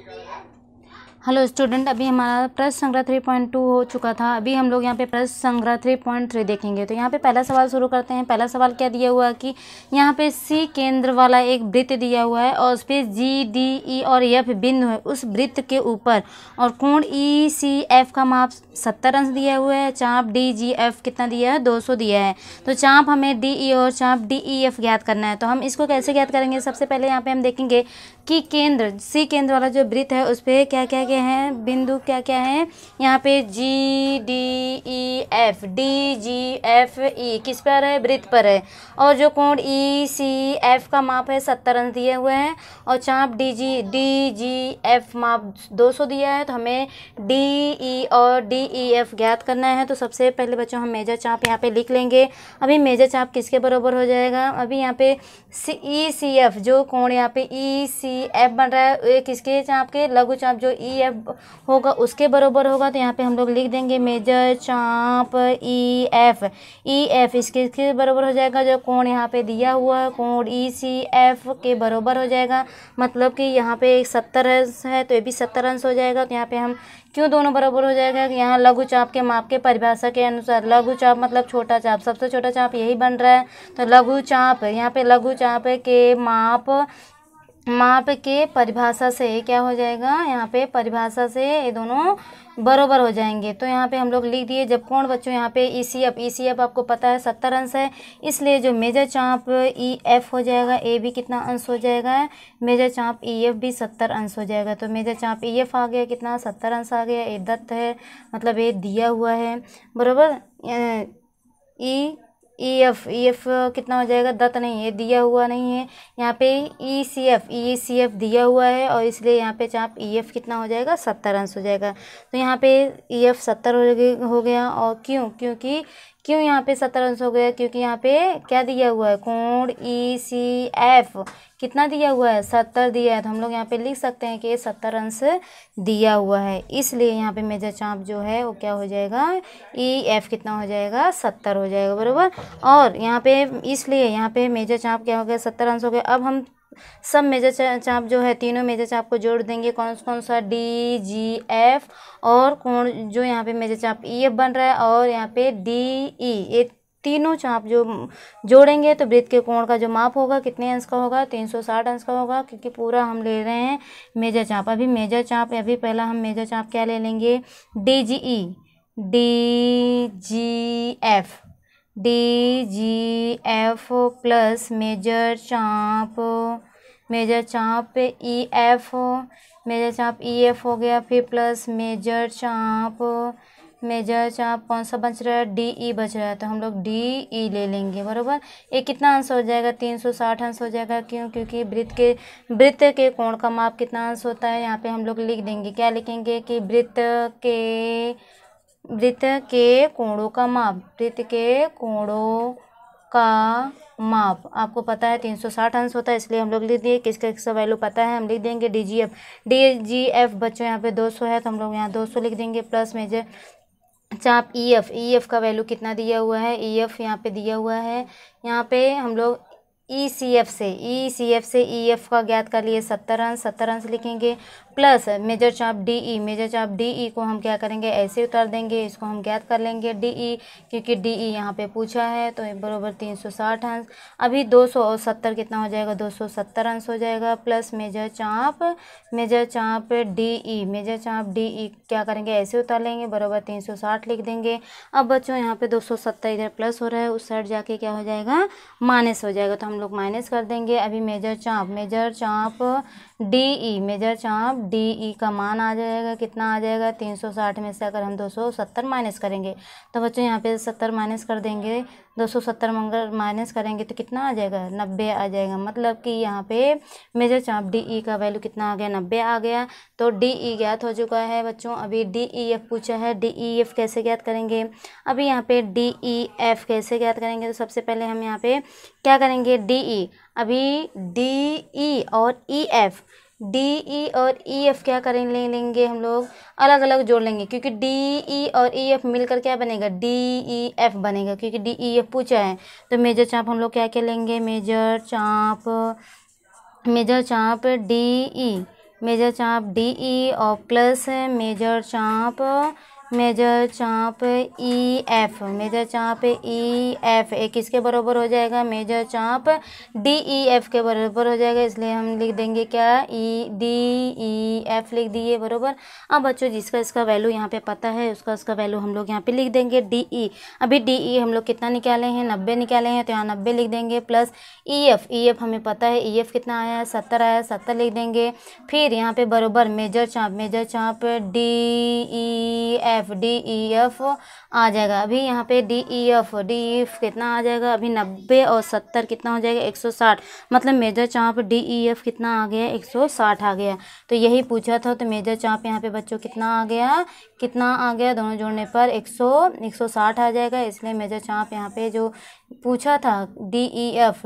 Hello student, अभी हमारा प्रश्न संग्रह 3.2 हो चुका था। अभी हम लोग यहाँ पे प्रश्न संग्रह 3.3 देखेंगे। तो यहाँ पे पहला सवाल शुरू करते हैं। पहला सवाल क्या दिया हुआ है कि यहाँ पे सी केंद्र वाला एक वृत्त दिया हुआ है और उस पर जी, डी, ई और एफ बिंदु है। उस वृत्त के ऊपर और कोण ई सी एफ का माप 70 अंश दिया हुआ है। चाप डी जी एफ कितना दिया है? 200 दिया है। तो चाप हमें डी ई और चाप डी ई एफ ज्ञात करना है। तो हम इसको कैसे ज्ञात करेंगे? सबसे पहले यहाँ पे हम देखेंगे कि केंद्र सी केंद्र वाला जो वृत्त है उस पर क्या क्या क्या है, बिंदु क्या क्या है। यहाँ पे G D E F, D G F E किस पर है? वृत्त पर है। और जो कोण ई सी एफ का माप है 70 अंश दिए हुए हैं और चाप डी जी एफ माप 200 दिया है। तो हमें डी ई और डी ई एफ ज्ञात करना है। तो सबसे पहले बच्चों हम मेजर चाप यहाँ पे लिख लेंगे। अभी मेजर चाप किसके बराबर हो जाएगा? अभी यहाँ पे ई सी एफ जो कोण यहाँ पे ई सी एफ बन रहा है, किसके चाप के? लघु चाप जो ई एफ होगा उसके बराबर होगा। तो यहाँ पे हम लोग लिख देंगे मेजर चाप ई एफ इसके बराबर हो जाएगा। जो कोण यहाँ पे दिया हुआ है कोण ई सी एफ के बराबर हो जाएगा। मतलब कि यहाँ पे 70 अंश है तो ये भी 70 अंश हो जाएगा। तो यहाँ पे हम क्यों दोनों बराबर हो जाएगा? यहाँ लघु चाप के माप के परिभाषा के अनुसार, लघु चाप मतलब छोटा चाप, सबसे छोटा चाप यही बन रहा है। तो लघु चाप, यहाँ पे लघु चाप के माप के परिभाषा से क्या हो जाएगा? यहाँ पे परिभाषा से ये दोनों बराबर हो जाएंगे। तो यहाँ पे हम लोग लिख दिए। जब कोण बच्चों यहाँ पे ई सी एफ आपको पता है 70 अंश है, इसलिए जो मेजर चाप ई एफ हो जाएगा ए भी कितना अंश हो जाएगा? मेजर चाप ई एफ भी 70 अंश हो जाएगा। तो मेजर चाप ई एफ आ गया कितना? 70 अंश आ गया। ये दत्त है, मतलब ये दिया हुआ है बराबर। ई एफ कितना हो जाएगा? दत्त नहीं, ये दिया हुआ नहीं है। यहाँ पे ई सी एफ दिया हुआ है और इसलिए यहाँ पे चाप ई एफ कितना हो जाएगा? 70 अंश हो जाएगा। तो यहाँ पे ई एफ 70 हो गया। और क्यों यहाँ पे 70 अंश हो गया? क्योंकि यहाँ पे क्या दिया हुआ है? कोण ई सी एफ कितना दिया हुआ है? 70 दिया है। तो हम लोग यहाँ पे लिख सकते हैं कि ये 70 अंश दिया हुआ है, इसलिए यहाँ पे मेजर चाप जो है वो क्या हो जाएगा? ई एफ कितना हो जाएगा? 70 हो जाएगा बराबर। और यहाँ पे इसलिए यहाँ पे मेजर चाप क्या हो गया? 70 अंश हो गया। अब हम सब मेजर चाप जो है तीनों मेजर चाप को जोड़ देंगे। कौन सा? डी जी एफ और कोण जो यहाँ पे मेजर चाप ई एफ बन रहा है और यहाँ पे डी ई, ये तीनों चाप जो जोड़ेंगे तो वृत्त के कोण का जो माप होगा कितने अंश का होगा? 360 अंश का होगा, क्योंकि पूरा हम ले रहे हैं मेजर चाप। अभी पहला हम मेजर चाप क्या ले लेंगे? D G F plus major चाप ई एफ हो गया। फिर प्लस मेजर चाप कौन सा बच रहा है? डी ई बच रहा है। तो हम लोग डी ई ले लेंगे बराबर। ये कितना अंश हो जाएगा? 360 अंश हो जाएगा। क्योंकि वृत्त के कोण का माप कितना अंश होता है? यहाँ पे हम लोग लिख देंगे। क्या लिखेंगे? कि वृत्त के कोणों का माप आपको पता है 360 अंश होता है, इसलिए हम लोग लिख दिए। किसका वैल्यू पता है? हम लिख देंगे डी जी एफ बच्चों यहाँ पे 200 है तो हम लोग यहाँ 200 लिख देंगे। प्लस मेजर चाप ई एफ का वैल्यू कितना दिया हुआ है? ई एफ यहाँ पे दिया हुआ है। यहाँ पे हम लोग ई सी एफ से ई एफ का ज्ञात कर लिए 70 अंश लिखेंगे। प्लस मेजर चाप डी ई को हम क्या करेंगे? ऐसे उतार देंगे, इसको हम ज्ञात कर लेंगे डी ई, क्योंकि डी ई यहाँ पे पूछा है। तो बराबर 360 अंश। अभी 200 और 70 कितना हो जाएगा? 270 अंश हो जाएगा। प्लस मेजर चाप डी ई क्या करेंगे? ऐसे उतार लेंगे, बराबर 360 लिख देंगे। अब बच्चों यहाँ पे 270 इधर प्लस हो रहा है, उस साइड जाके क्या हो जाएगा? माइनस हो जाएगा। तो हम लोग माइनस कर देंगे। अभी मेजर चाप डी ई का मान आ जाएगा कितना? आ जाएगा 360 में से अगर हम 270 माइनस करेंगे तो बच्चों यहाँ पे 70 माइनस कर देंगे। 270 माइनस करेंगे तो कितना आ जाएगा? 90 आ जाएगा। मतलब कि यहाँ पे मेजर चाप डी ई का वैल्यू कितना आ गया? 90 आ गया। तो डी ई ज्ञात हो चुका है बच्चों। अभी डी ई एफ पूछा है, डी ई एफ कैसे ज्ञात करेंगे? अभी यहाँ पे डी ई एफ कैसे ज्ञात करेंगे? तो सबसे पहले हम यहाँ पे क्या करेंगे? डी ई, अभी डी ई और ई एफ क्या करेंगे? लेंगे हम लोग अलग अलग जोड़ लेंगे, क्योंकि डी ई और ई एफ मिलकर क्या बनेगा? डी ई एफ बनेगा, क्योंकि डी ई एफ पूछा है। तो मेजर चाप हम लोग क्या क्या लेंगे? मेजर चाप डी ई मेजर चाप DE और प्लस मेजर चाप EF, मेजर चाप EF एक किसके बराबर हो जाएगा, मेजर चाप DEF के बराबर हो जाएगा, इसलिए हम लिख देंगे क्या, DEF लिख दिए बराबर। अब बच्चों जिसका इसका वैल्यू यहाँ पे पता है उसका वैल्यू हम लोग यहाँ पे लिख देंगे DE। अभी DE हम लोग कितना निकाले हैं, 90 निकाले हैं, तो यहाँ 90 लिख देंगे, प्लस EF हमें पता है EF कितना आया, 70 आया, 70 लिख देंगे। फिर यहाँ पे बराबर मेजर चाप DEF आ जाएगा। अभी यहाँ पे DEF कितना आ जाएगा, अभी 90 और 70 कितना हो जाएगा, 160, मतलब मेजर चाप DEF कितना आ गया, 160 आ गया। तो यही पूछा था, तो मेजर चाप यहाँ पे बच्चों कितना आ गया, दोनों जोड़ने पर 160 आ जाएगा, इसलिए मेजर चाप यहाँ पे जो पूछा था DEF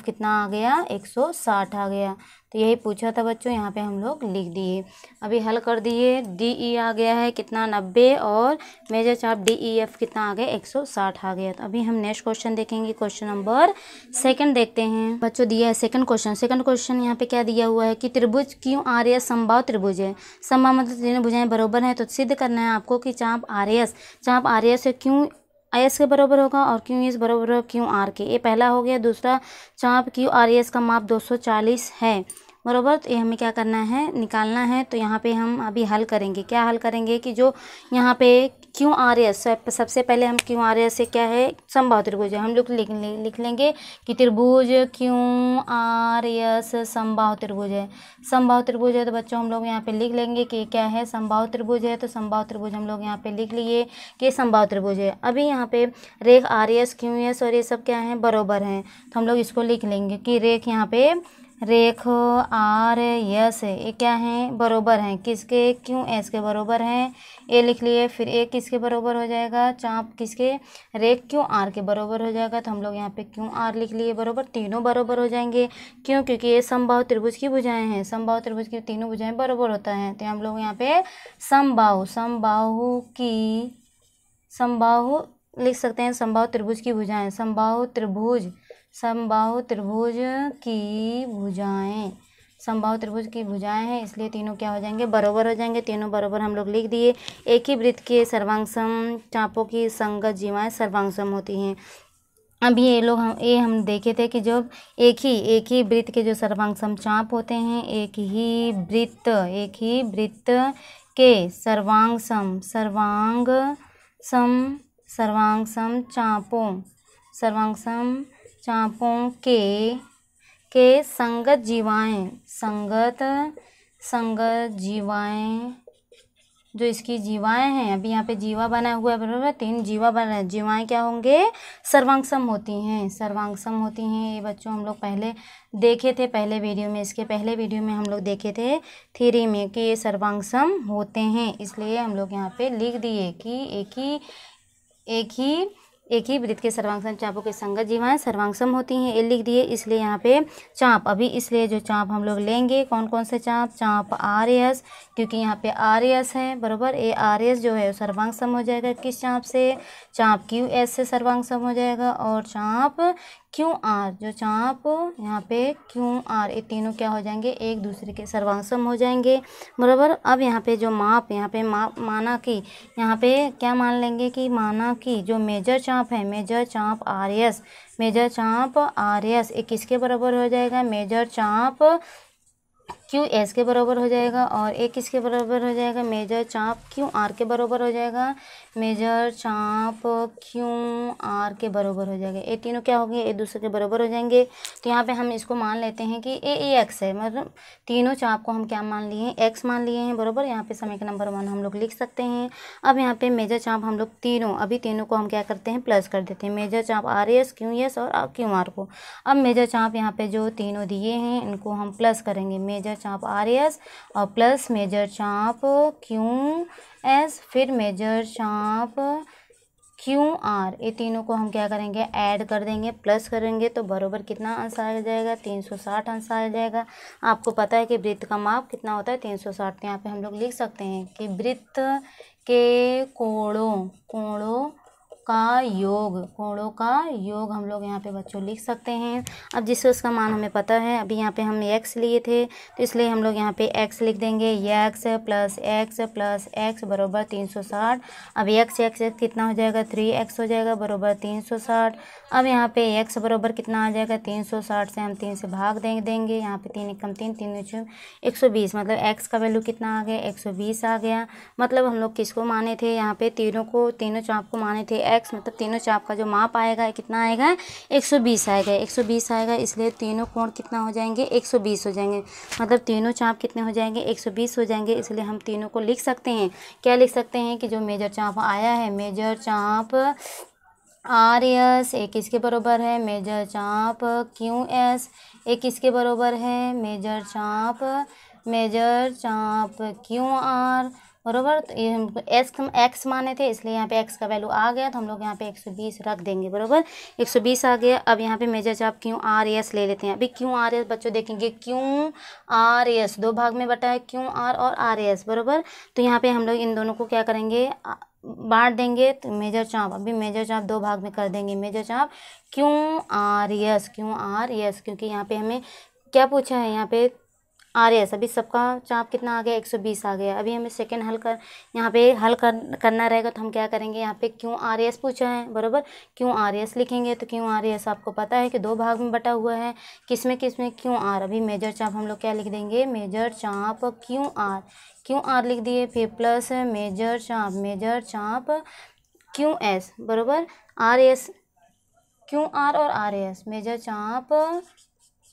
कितना आ गया, 160 आ गया। तो यही पूछा था बच्चों, यहाँ पे हम लोग लिख दिए। अभी हल कर दिए, DE आ गया है कितना, 90, और मेजर चाप DEF कितना आ गया, 160 आ गया। तो अभी हम नेक्स्ट क्वेश्चन देखेंगे, क्वेश्चन नंबर 2 देखते हैं बच्चों। दिया है सेकंड क्वेश्चन यहाँ पे क्या दिया हुआ है कि त्रिभुज क्यों आरएस समबाहु त्रिभुज है। समबाहु मतलब तीनों भुजाएं बराबर हैं, तो सिद्ध करना है आपको कि चाप आरएस से क्यों एस के बराबर होगा और क्यू एस बराबर होगा क्यू आर के। ये पहला हो गया। दूसरा, चाप क्यू आर एस का माप 240 है बराबर। तो ये हमें क्या करना है, निकालना है। तो यहाँ पे हम अभी हल करेंगे। क्या हल करेंगे कि जो यहाँ पे क्यू आर एस, सबसे पहले हम क्यू आर एस से क्या है, समबाहु त्रिभुज है। हम लोग लिख लेंगे कि त्रिभुज क्यू आर एस समबाहु त्रिभुज है। समबाहु त्रिभुज है तो बच्चों हम लोग यहाँ पे लिख लेंगे कि क्या है, समबाहु त्रिभुज है। तो समबाहु त्रिभुज हम लोग यहाँ पे लिख लिए कि समबाहु त्रिभुज है। अभी यहाँ पे रेख आर एस क्यू एस और ये सब क्या है, बराबर हैं। तो हम लोग इसको लिख लेंगे कि रेख यहाँ पे रेख आर एस है, ये क्या है, बराबर हैं किसके, क्यू एस के बराबर हैं। ये लिख लिए। फिर ए किसके बराबर हो जाएगा, चाप किसके, रेख क्यू आर के बराबर हो जाएगा। तो हम लोग यहाँ पे क्यू आर लिख लिए बराबर, तीनों बराबर हो जाएंगे। क्यों, क्योंकि ये समबाहु त्रिभुज की भुजाएं हैं। समबाहु त्रिभुज की तीनों भुजाएं बराबर होता है। तो हम लोग यहाँ पे समबाहु लिख सकते हैं, समबाहु त्रिभुज की भुजाएं, समबाहु त्रिभुज की भुजाएं हैं, इसलिए तीनों क्या हो जाएंगे, बराबर हो जाएंगे। तीनों बराबर हम लोग लिख दिए। एक ही वृत्त के सर्वांगसम चापों की संगत जीवाएं सर्वांगसम होती हैं। अब ये हम देखे थे कि जब एक ही वृत्त के जो सर्वांगसम चाप होते हैं, एक ही वृत्त के सर्वांगसम चापों के संगत जीवाएं जो इसकी जीवाएं हैं, अभी यहाँ पे जीवा बना हुआ है बराबर, 3 जीवा बना है। जीवाएं क्या होंगे, सर्वांगसम होती हैं। ये बच्चों हम लोग पहले देखे थे, पहले वीडियो में, इसके पहले वीडियो में हम लोग देखे थे थ्योरी में कि ये सर्वांगसम होते हैं। इसलिए हम लोग यहाँ पे लिख दिए कि एक ही वृत्त के सर्वांगसम चापों के संगत जीवाएं सर्वांगसम होती हैं, ये लिख दिए। इसलिए यहाँ पे चाप, अभी इसलिए जो चाप हम लोग लेंगे, कौन कौन से चाप आर एस, क्योंकि यहाँ पे आर एस है बराबर। ए आर एस जो है सर्वांगसम हो जाएगा किस चाप से, चाप क्यू एस से सर्वांगसम हो जाएगा। और चाप क्यू आर, जो चाप यहाँ पे क्यू आर, ये तीनों क्या हो जाएंगे, एक दूसरे के सर्वांगसम हो जाएंगे बराबर। अब यहाँ पे जो माप माना कि यहाँ पे क्या मान लेंगे कि माना कि जो मेजर चाप है, मेजर चाप आर एस ये किसके बराबर हो जाएगा, मेजर चाप क्यू एस के बराबर हो जाएगा। और एक किसके बराबर हो जाएगा, मेजर चाप क्यू आर के बराबर हो जाएगा, मेजर चाप क्यू आर के बराबर हो जाएगा। ये तीनों क्या हो गए, एक दूसरे के बराबर हो जाएंगे। तो यहाँ पे हम इसको मान लेते हैं कि ए एक्स है, मतलब तीनों चाप को हम क्या मान लिए हैं, एक्स मान लिए हैं बराबर। यहाँ पे समीकरण नंबर 1 हम लोग लिख सकते हैं। अब यहाँ पे मेजर चाप हम लोग तीनों को हम क्या करते हैं, प्लस कर देते हैं, मेजर चाप आर एस, क्यू एस और क्यू आर को। अब मेजर चाप यहाँ पे जो तीनों दिए हैं इनको हम प्लस करेंगे, मेजर चाप आर एस और प्लस मेजर चाप क्यू एस, फिर मेजर चाप क्यू आर, ये तीनों को हम क्या करेंगे, ऐड कर देंगे, प्लस करेंगे। तो बराबर कितना अंश आ जाएगा, 360 अंश आ जाएगा। आपको पता है कि वृत्त का माप कितना होता है, 360। तो यहाँ पे हम लोग लिख सकते हैं कि वृत्त के कोणों का योग, कोणों का योग हम लोग यहाँ पे बच्चों लिख सकते हैं। अब जिससे उसका मान हमें पता है, अभी यहाँ पे हम x लिए थे तो इसलिए हम लोग यहाँ पे x लिख देंगे। x प्लस x बराबर 360। अब x कितना हो जाएगा, 3x हो जाएगा बराबर 360। अब यहाँ पे x बराबर कितना आ जाएगा, 360 से हम 3 से भाग देंगे। यहाँ पे 3 एकम 3, 3 120, मतलब x का वैल्यू कितना आ गया, 120 आ गया। मतलब हम लोग किसको माने थे, यहाँ पे तीनों चाप को माने थे x, मतलब तीनों चाप का जो माप आएगा कितना आएगा, 120 आएगा। 120 आएगा, इसलिए तीनों कोण कितना हो जाएंगे, 120 हो जाएंगे। मतलब तीनों चाप कितने हो जाएंगे, 120 हो जाएंगे। इसलिए हम तीनों को लिख सकते हैं, क्या लिख सकते हैं कि जो मेजर चाप आया है, मेजर चाप आर एस एक किसके बराबर है, मेजर चाप क्यू एस एक किसके बराबर है, मेजर चाप क्यू आर बराबर। तो ये हम एक्स माने थे, इसलिए यहाँ पे एक्स का वैल्यू आ गया, तो हम लोग यहाँ पे 120 रख देंगे बराबर। 120 आ गया। अब यहाँ पे मेजर चाप क्यू आर एस ले लेते हैं। अभी क्यू आर एस बच्चों देखेंगे, क्यू आर एस 2 भाग में बटा है, क्यू आर और आर एस बराबर। तो यहाँ पे हम लोग इन दोनों को क्या करेंगे, बांट देंगे। तो मेजर चाप, अभी मेजर चाप 2 भाग में कर देंगे, मेजर चाप क्यू आर एस, क्योंकि यहाँ पे हमें क्या पूछा है, यहाँ पे आर एस। अभी सबका चाप कितना आ गया, 120 आ गया। अभी हमें सेकंड यहाँ पे हल करना रहेगा, तो हम क्या करेंगे, यहाँ पे क्यू आर एस पूछा है बराबर, क्यू आर एस लिखेंगे। तो क्यू आर एस आपको पता है कि 2 भाग में बटा हुआ है, किसमें क्यू आर। अभी मेजर चाप हम लोग क्या लिख देंगे, मेजर चाप क्यू आर लिख दिए, फिर प्लस मेजर चाप क्यू एस बराबर आर एस, क्यू आर और आर एस, मेजर चाप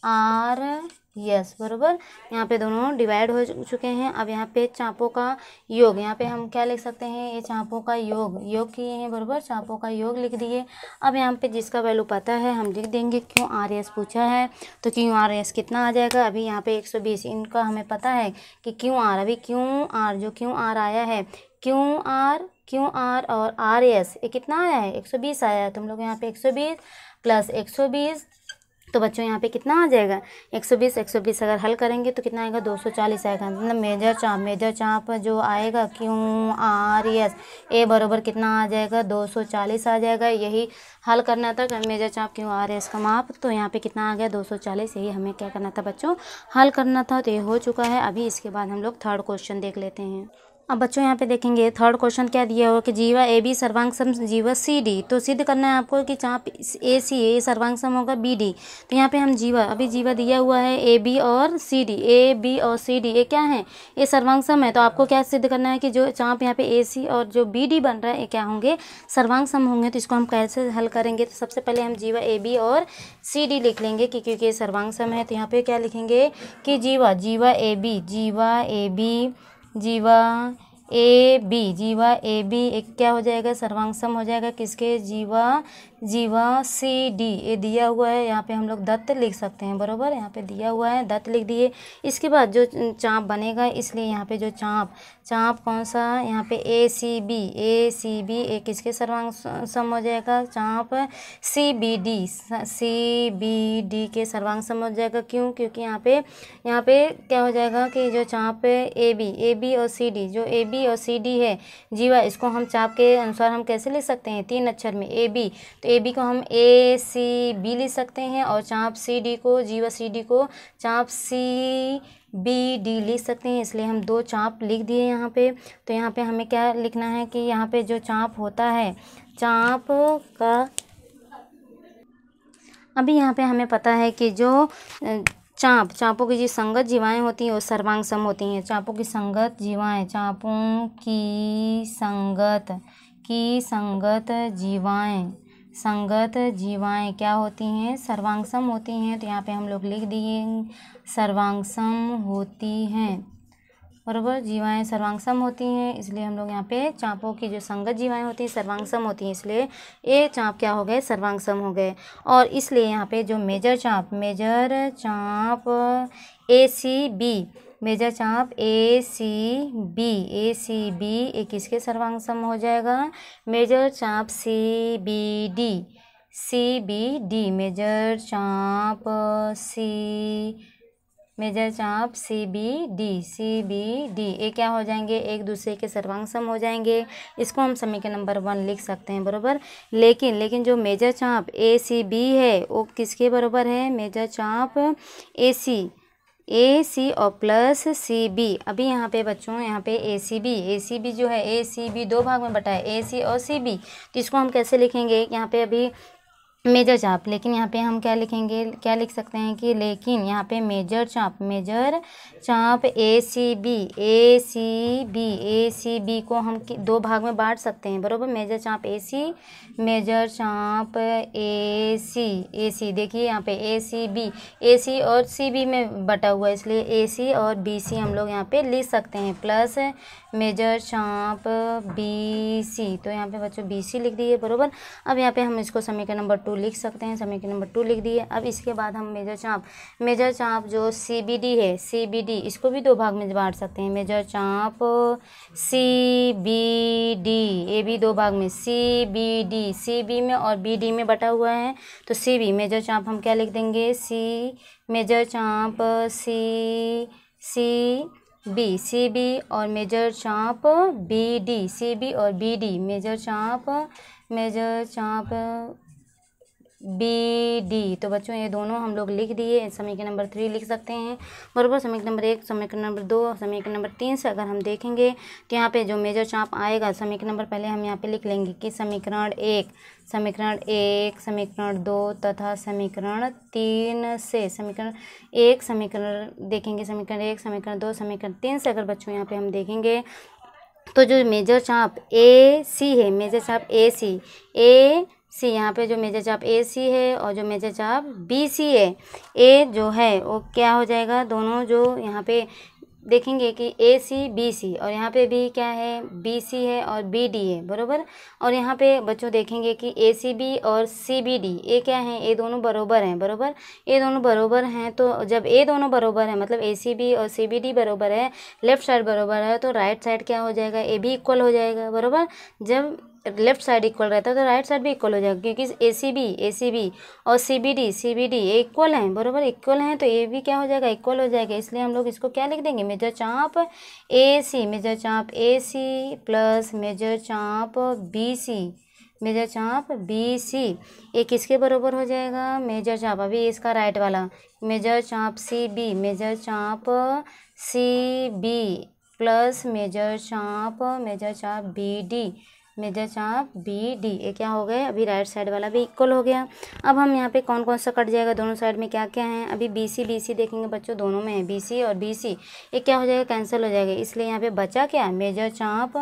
आर यस बराबर। यहाँ पे दोनों डिवाइड हो चुके हैं। अब यहाँ पे चापों का योग, यहाँ पे हम क्या लिख सकते हैं, ये चापों का योग किए हैं बराबर, चापों का योग लिख दिए। अब यहाँ पे जिसका वैल्यू पता है हम लिख देंगे, क्यू आर एस पूछा है तो क्यू आर एस कितना आ जाएगा। अभी यहाँ पे 120, इनका हमें पता है कि क्यू आर, अभी क्यू आर जो क्यू आर आया है, क्यू आर और आर एस ये कितना आया है, 120 आया है। तो हम लोग यहाँ पे 120 प्लस 120, तो बच्चों यहाँ पे कितना आ जाएगा, 120 अगर हल करेंगे तो कितना आएगा, 240 आएगा। मतलब मेजर चाप जो आएगा क्यू आर एस ए बराबर कितना आ जाएगा, 240 आ जाएगा। यही हल करना था, मेजर चाप क्यू आर एस का माप। तो यहाँ पे कितना आ गया, 240। यही हमें क्या करना था बच्चों, हल करना था। तो ये हो चुका है। अभी इसके बाद हम लोग थर्ड क्वेश्चन देख लेते हैं। अब बच्चों यहाँ पे देखेंगे थर्ड क्वेश्चन क्या दिया हुआ कि जीवा ए बी सर्वांग सम जीवा सी डी। तो सिद्ध करना है आपको कि चाप ए सी ए सर्वांग सम होगा बी डी। तो यहाँ पे हम अभी जीवा दिया हुआ है ए बी और सी डी, ये क्या है, ये सर्वांग सम है। तो आपको क्या सिद्ध करना है कि जो चाप यहाँ पे ए सी और जो बी डी बन रहा है ये क्या होंगे, सर्वांग सम होंगे। तो इसको हम कैसे हल करेंगे, तो सबसे पहले हम जीवा ए बी और सी डी लिख लेंगे कि क्योंकि ये सर्वांग सम है। तो यहाँ पे क्या लिखेंगे कि जीवा ए बी एक क्या हो जाएगा, सर्वांग सम हो जाएगा किसके, जीवा सी डी। ये दिया हुआ है, यहाँ पे हम लोग दत्त लिख सकते हैं बराबर, यहाँ पे दिया हुआ है दत्त लिख दिए। इसके बाद जो चाप बनेगा, इसलिए यहाँ पे जो चाप कौन सा, यहाँ पे ए सी बी एक किसके सर्वांग सम हो जाएगा, चाप सी बी डी के सर्वांग सम हो जाएगा। क्यों, क्योंकि यहाँ पे क्या हो जाएगा कि जो चाप ए बी और सी डी, जो ए बी और सी डी है जीवा, इसको हम चाप के अनुसार हम कैसे लिख सकते हैं, 3 अक्षर में ए बी। तो ए बी को हम ए सी बी लिख सकते हैं, और चाप सी डी को, जीवा सी डी को चाप सी बी डी लिख सकते हैं। इसलिए हम 2 चाप लिख दिए यहाँ पे। तो यहाँ पे हमें क्या लिखना है कि यहाँ पे जो चाप होता है, चाप का, अभी यहाँ पे हमें पता है कि जो चापों की जो संगत जीवाएँ होती हैं वो सर्वांग सम होती हैं। चापों की संगत जीवाएँ क्या होती हैं, सर्वांग सम होती हैं। तो यहाँ पे हम लोग लिख दिए सर्वांग सम होती हैं बराबर, जीवाएँ सर्वांग सम होती हैं। इसलिए हम लोग यहाँ पे चापों की जो संगत जीवाएँ होती हैं सर्वांग सम होती हैं, इसलिए ये चाप क्या हो गए, सर्वांग सम हो गए। और इसलिए यहाँ पे जो मेजर चाप ए सी बी एक किसके सर्वांग सम हो जाएगा, मेजर चाप सी बी डी, मेजर चाप सी मेजर चाप CBD ये क्या हो जाएंगे, एक दूसरे के सर्वांग सम हो जाएंगे। इसको हम समीकरण नंबर 1 लिख सकते हैं, बरोबर। लेकिन जो मेजर चाप ACB है वो किसके बराबर है, मेजर चाप AC और प्लस CB। अभी यहाँ पे बच्चों यहाँ पे ACB जो है, ACB 2 भाग में बटा है, AC और CB। तो इसको हम कैसे लिखेंगे, यहाँ पे अभी मेजर चाप, लेकिन यहाँ पे हम क्या लिखेंगे, क्या लिख सकते हैं कि लेकिन यहाँ पे मेजर चाप ACB को हम 2 भाग में बांट सकते हैं, बरोबर। मेजर चाप AC देखिए यहाँ पे AC और CB में बटा हुआ है, इसलिए AC और BC हम लोग यहाँ पे लिख सकते हैं, प्लस मेजर चाप BC। तो यहाँ पे बच्चों BC लिख दिए, बरोबर। अब यहाँ पे हम इसको समीकरण नंबर 2 लिख सकते हैं, समीकरण नंबर 2 लिख दिए। अब इसके बाद हम मेजर चाप जो CBD इसको भी 2 भाग में बांट सकते हैं, मेजर चाप CBD, ये भी 2 भाग में, CB में और BD में बटा हुआ है, तो CB मेजर चाप हम क्या लिख देंगे, मेजर चाप CB और मेजर चाप BD, CB और BD मेजर चाप BD। तो बच्चों ये दोनों हम लोग लिख दिए, समीकरण नंबर 3 लिख सकते हैं, बराबर। समीकरण नंबर 1, समीकरण नंबर 2, समीकरण नंबर 3 से अगर हम देखेंगे तो यहाँ पे जो मेजर चाप आएगा, समीकरण नंबर पहले हम यहाँ पे लिख लेंगे कि समीकरण 1, समीकरण 2 तथा समीकरण 3 से, समीकरण 1 समीकरण देखेंगे, समीकरण 1, समीकरण 2, समीकरण 3 से अगर बच्चों यहाँ पे हम देखेंगे तो जो मेजर चाप AC है, मेजर चाप AC यहाँ पे जो मेजर चाप AC है और जो मेजर चाप BC है, A जो है वो क्या हो जाएगा, दोनों जो यहाँ पे देखेंगे कि AC BC और यहाँ पे भी क्या है, BC है और BD है, बरोबर। और यहाँ पे बच्चों देखेंगे कि ACB और CBD ये क्या है, ये दोनों बरोबर हैं, बरोबर। ये दोनों बरोबर हैं, तो जब ये दोनों बरोबर है मतलब ACB और CBD बरोबर है, लेफ्ट साइड बरोबर है, तो राइट साइड क्या हो जाएगा, ये भी इक्वल हो जाएगा, बरोबर। जब लेफ्ट साइड इक्वल रहता है तो राइट साइड भी इक्वल हो जाएगा, क्योंकि ACB और CBD ये इक्वल हैं, बरोबर, इक्वल हैं, तो ये भी क्या हो जाएगा, इक्वल हो जाएगा। इसलिए हम लोग इसको क्या लिख देंगे, मेजर चाप AC प्लस मेजर चाप BC ये किसके बराबर हो जाएगा, मेजर चाप, अभी इसका राइट वाला मेजर चाप CB प्लस मेजर चाप BD ये क्या हो गए, अभी राइट साइड वाला भी इक्वल हो गया। अब हम यहाँ पे कौन कौन सा कट जाएगा, दोनों साइड में क्या क्या है, अभी BC देखेंगे बच्चों, दोनों में है BC और BC, ये क्या हो जाएगा, कैंसिल हो जाएगा। इसलिए यहाँ पे बचा क्या, मेजर चाप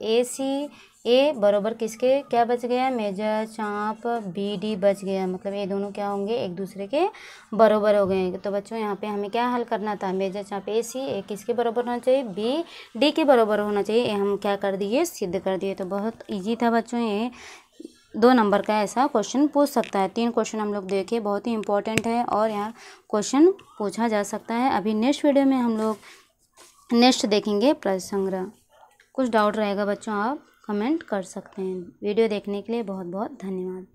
AC ये बरोबर किसके क्या बच गया, मेजर चाप BD बच गया, मतलब ये दोनों क्या होंगे, एक दूसरे के बरोबर हो गए। तो बच्चों यहाँ पे हमें क्या हल करना था, मेजर चाप AC ये किसके बराबर होना चाहिए, BD के बराबर होना चाहिए, ये हम क्या कर दिए, सिद्ध कर दिए। तो बहुत ईजी था बच्चों, ये 2 नंबर का ऐसा क्वेश्चन पूछ सकता है। 3 क्वेश्चन हम लोग देखे, बहुत ही इंपॉर्टेंट है और यहाँ क्वेश्चन पूछा जा सकता है। अभी नेक्स्ट वीडियो में हम लोग नेक्स्ट देखेंगे प्रश्न संग्रह। कुछ डाउट रहेगा बच्चों आप कमेंट कर सकते हैं। वीडियो देखने के लिए बहुत बहुत धन्यवाद।